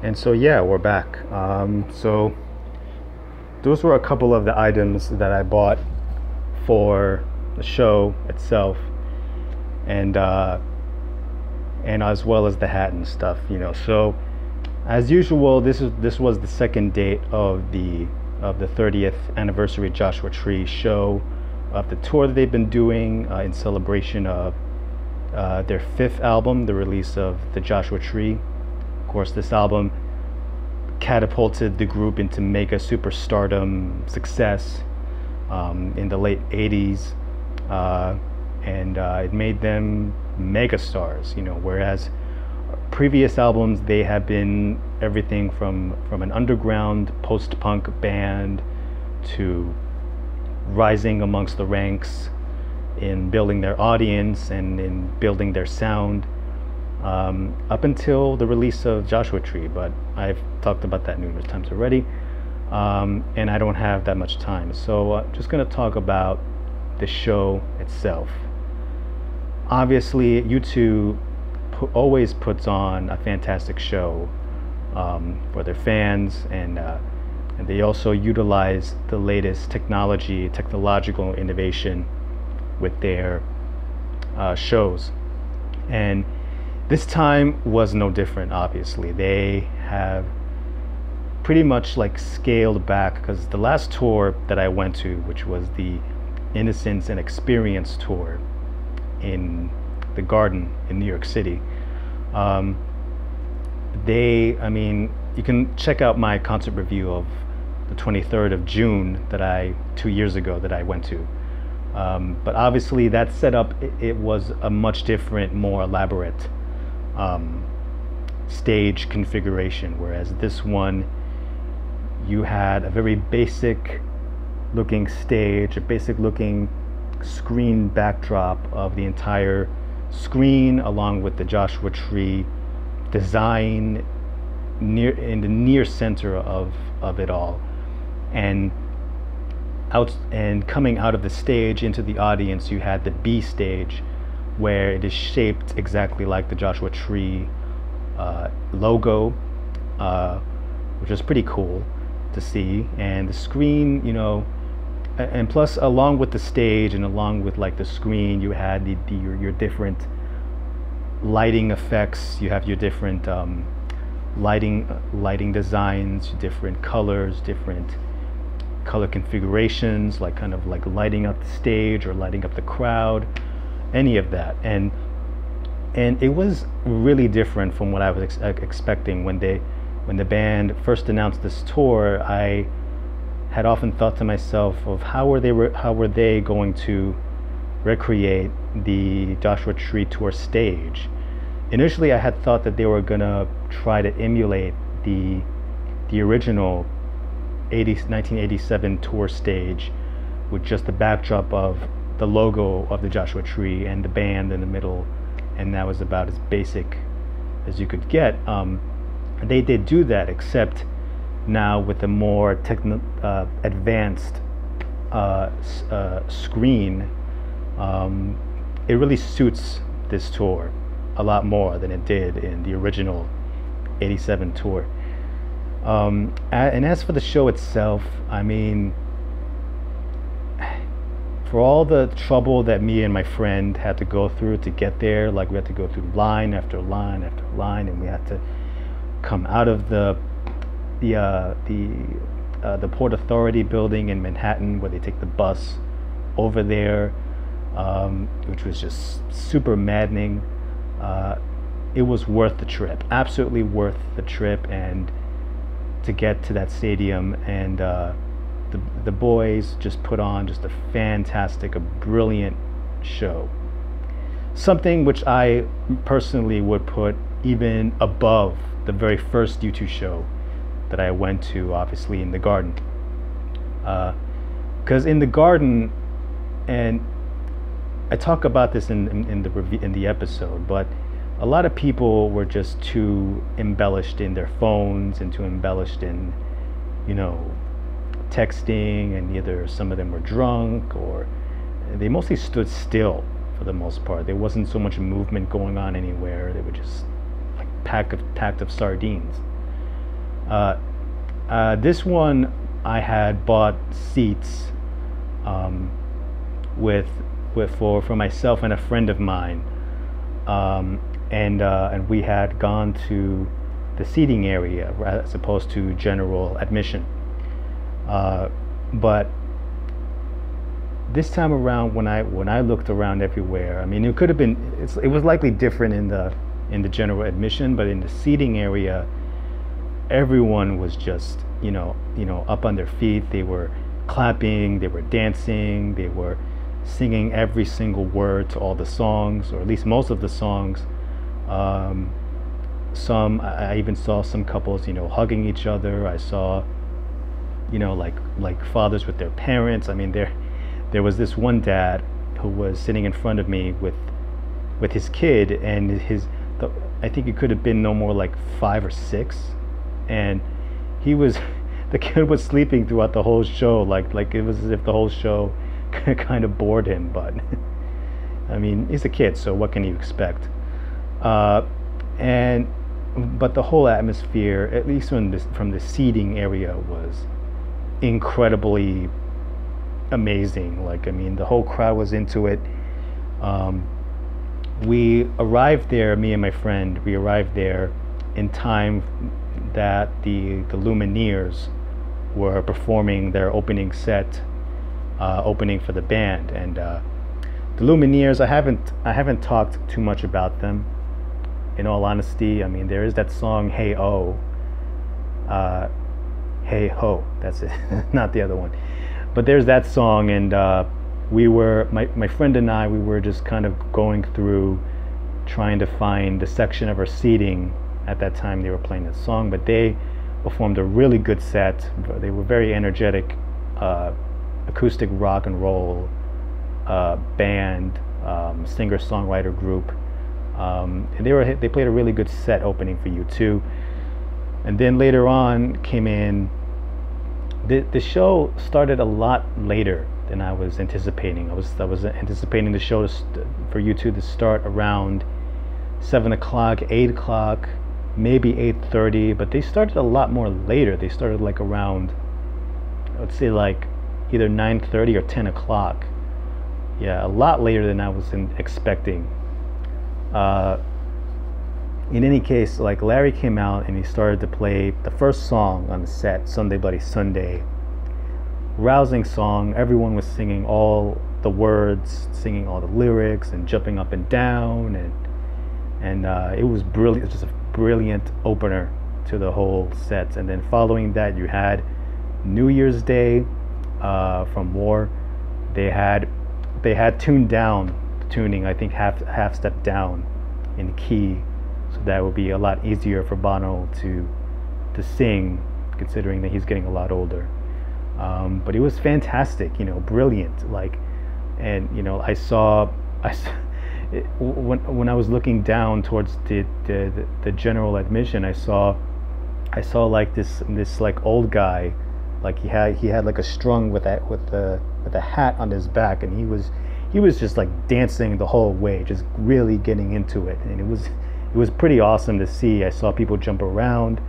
And so yeah, we're back. So those were a couple of the items that I bought for the show itself, and as well as the hat and stuff. So as usual, this was the second date of the 30th anniversary Joshua Tree show, of the tour that they've been doing in celebration of their fifth album, the release of the Joshua Tree. Of course, this album catapulted the group into mega superstardom success in the late 80s, and it made them mega stars, whereas previous albums, they have been everything from an underground post-punk band to rising amongst the ranks in building their audience and in building their sound, up until the release of Joshua Tree. But I've talked about that numerous times already, and I don't have that much time, so I'm just going to talk about the show itself. Obviously, U2 always puts on a fantastic show for their fans, and they also utilize the latest technological innovation with their shows. And this time was no different. Obviously, they have pretty much like scaled back, because the last tour that I went to, which was the Innocence and Experience tour in the Garden in New York City, you can check out my concert review of the 23rd of June 2 years ago that I went to. But obviously that setup, it was a much different, more elaborate stage configuration, whereas this one, you had a very basic looking stage, a basic looking screen backdrop of the entire screen, along with the Joshua Tree design in the near center of it all, and coming out of the stage into the audience, you had the B stage, where it is shaped exactly like the Joshua Tree logo, which is pretty cool to see. And the screen, and plus, along with the stage and along with like the screen, you had your different lighting effects. You have your different lighting designs, different colors, different color configurations, like kind of like lighting up the stage or lighting up the crowd, any of that. And it was really different from what I was expecting when the band first announced this tour. I had often thought to myself of how were they going to recreate the Joshua Tree tour stage. Initially, I had thought that they were gonna try to emulate the original 1987 tour stage, with just the backdrop of the logo of the Joshua Tree and the band in the middle, and that was about as basic as you could get. They did do that, except now with a more advanced screen. It really suits this tour a lot more than it did in the original 87 tour. And as for the show itself, for all the trouble that me and my friend had to go through to get there, like we had to go through line after line after line, and we had to come out of the Port Authority building in Manhattan, where they take the bus over there, which was just super maddening. It was worth the trip, absolutely worth the trip, and to get to that stadium. And the boys just put on just a brilliant show. Something which I personally would put even above the very first U2 show that I went to, obviously in the Garden. Because in the Garden, and I talk about this in the episode, but a lot of people were just too embellished in their phones and too embellished in, texting, and either some of them were drunk or they mostly stood still for the most part. There wasn't so much movement going on anywhere. They were just like packed of sardines. Uh, this one I had bought seats um, with for myself and a friend of mine, and we had gone to the seating area as opposed to general admission. But this time around, when I looked around everywhere, I mean, it could have been it was likely different in the general admission, but in the seating area, everyone was just up on their feet. They were clapping, they were dancing, they were singing every single word to all the songs, or at least most of the songs. Some I even saw some couples hugging each other. I saw like fathers with their parents. I mean, there was this one dad who was sitting in front of me with his kid, and I think it could have been no more like 5 or 6, and he was the kid was sleeping throughout the whole show, like it was as if the whole show kind of bored him. But I mean, he's a kid, so what can you expect? And but the whole atmosphere, at least from the seating area, was incredibly amazing. Like, I mean, the whole crowd was into it. We arrived there, me and my friend, we arrived there in time that the Lumineers were performing their opening set, opening for the band. And the Lumineers, I haven't talked too much about them, in all honesty. I mean, there is that song Hey Oh, Hey Ho, that's it. Not the other one, but there's that song. And my friend and I, we were just kind of going through trying to find the section of our seating. At that time they were playing that song, but they performed a really good set. They were very energetic, acoustic rock and roll band, singer-songwriter group, and they played a really good set opening for U2. And then later on came in, the show started a lot later than I was anticipating. I was anticipating the show for U2 to start around 7 o'clock, 8 o'clock, maybe 8:30, but they started a lot more later. They started like around, I would say, like either 9:30 or 10 o'clock. Yeah, a lot later than I was expecting. In any case, like, Larry came out and he started to play the first song on the set, Sunday Bloody Sunday. Rousing song. Everyone was singing all the words, singing all the lyrics, and jumping up and down, and it was brilliant. It was just a brilliant opener to the whole set. And then following that, you had New Year's Day from War. They had tuned down the tuning, I think half step down in key, so that would be a lot easier for Bono to sing, considering that he's getting a lot older. But it was fantastic, brilliant. Like, and I saw when I was looking down towards the general admission, I saw like this like old guy, like he had like a strung with a hat on his back, and he was just like dancing the whole way, just really getting into it, and it was pretty awesome to see. I saw people jump around,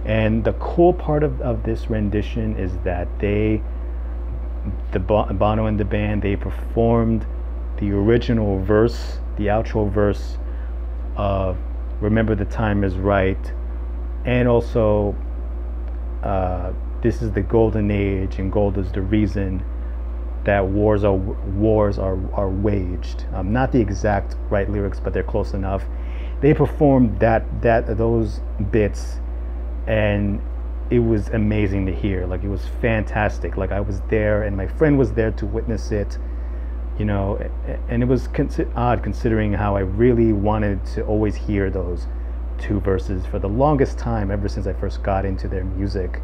and the cool part of this rendition is that Bono and the band, they performed the original verse, the outro verse of "Remember the Time Is Right," and also "This is the golden age, and gold is the reason that wars are waged." Not the exact right lyrics, but they're close enough. They performed those bits, and it was amazing to hear. Like, it was fantastic. Like, I was there, and my friend was there to witness it. And it was odd, considering how I really wanted to always hear those two verses for the longest time, ever since I first got into their music,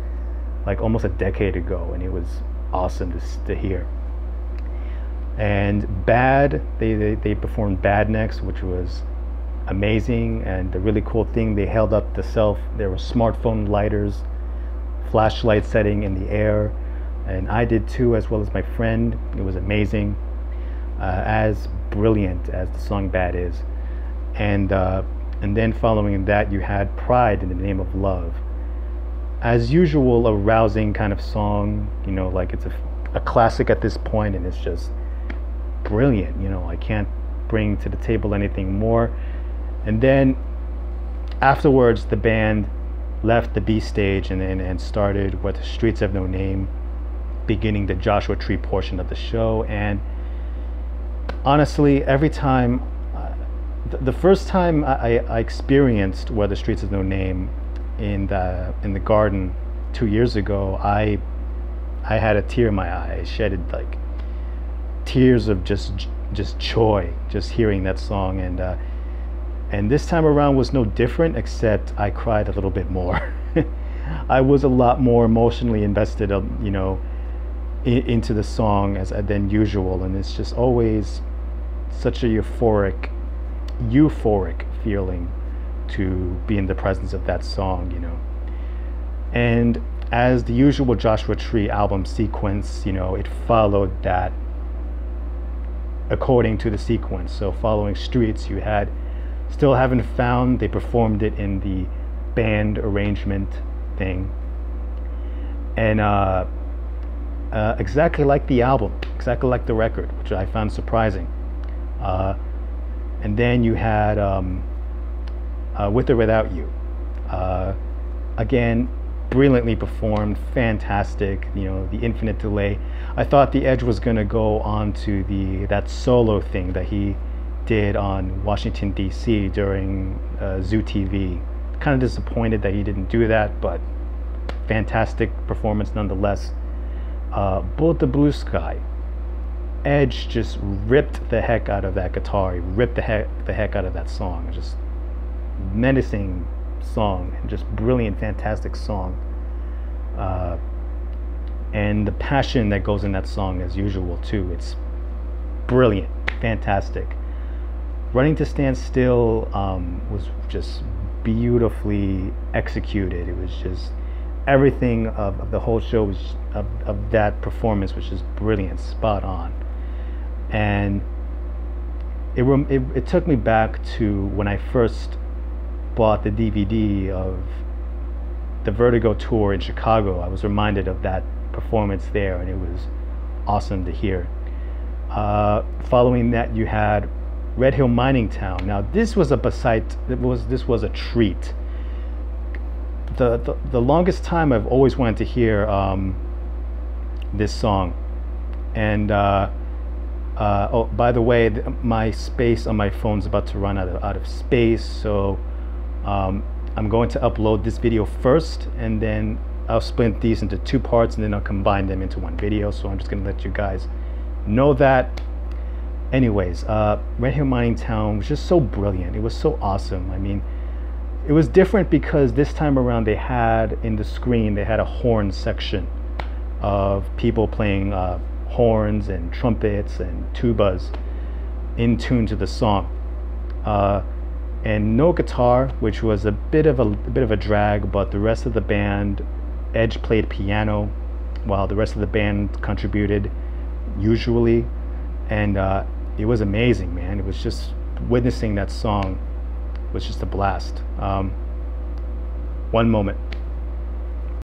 like almost a decade ago, and it was awesome to hear. And Bad, they performed Bad next, which was amazing. And the really cool thing, they held up there were smartphone lighters, flashlight setting in the air, and I did too, as well as my friend. It was amazing. As brilliant as the song Bad is. And And then following that, you had Pride in the Name of Love. As usual, a rousing kind of song, you know, like it's a classic at this point, and it's just brilliant. You know, I can't bring to the table anything more. And then afterwards, the band left the B stage and started with Streets Have No Name, beginning the Joshua Tree portion of the show. And honestly, every time, the first time I experienced Where the Streets Have No Name in the garden 2 years ago, I had a tear in my eye. I shedded like tears of just joy just hearing that song. And this time around was no different, except I cried a little bit more. I was a lot more emotionally invested, you know, into the song than usual, and it's just always such a euphoric feeling to be in the presence of that song, you know. And as the usual Joshua Tree album sequence, you know, it followed that according to the sequence. So following Streets, you had Still Haven't Found. They performed it in the band arrangement thing, and exactly like the album, exactly like the record, which I found surprising. And then you had With or Without You. Again, brilliantly performed, fantastic. You know, the infinite delay. I thought the Edge was gonna go on to that solo thing that he did on Washington DC during Zoo TV. Kind of disappointed that he didn't do that, but fantastic performance nonetheless. Bullet the Blue Sky. Edge just ripped the heck out of that guitar. He ripped the heck out of that song. Just menacing song, and just brilliant, fantastic song. And the passion that goes in that song, as usual, too. It's brilliant, fantastic. Running to Stand Still was just beautifully executed. It was just everything of the whole show was of that performance was just brilliant, spot on. And it took me back to when I first bought the DVD of the Vertigo tour in Chicago. I was reminded of that performance there, and it was awesome to hear. Following that, you had Red Hill Mining Town. Now this was this was a treat. The longest time I've always wanted to hear this song. And oh, by the way, my space on my phone is about to run out of space, so I'm going to upload this video first, and then I'll split these into 2 parts, and then I'll combine them into 1 video. So I'm just going to let you guys know that. Anyways, Red Hill Mining Town was just so brilliant. It was so awesome. I mean, it was different because this time around they had in the screen, they had a horn section of people playing horns and trumpets and tubas in tune to the song, and no guitar, which was a bit of a drag. But the rest of the band, Edge played piano while the rest of the band contributed usually, and it was amazing, man. It was just witnessing that song was just a blast. One moment.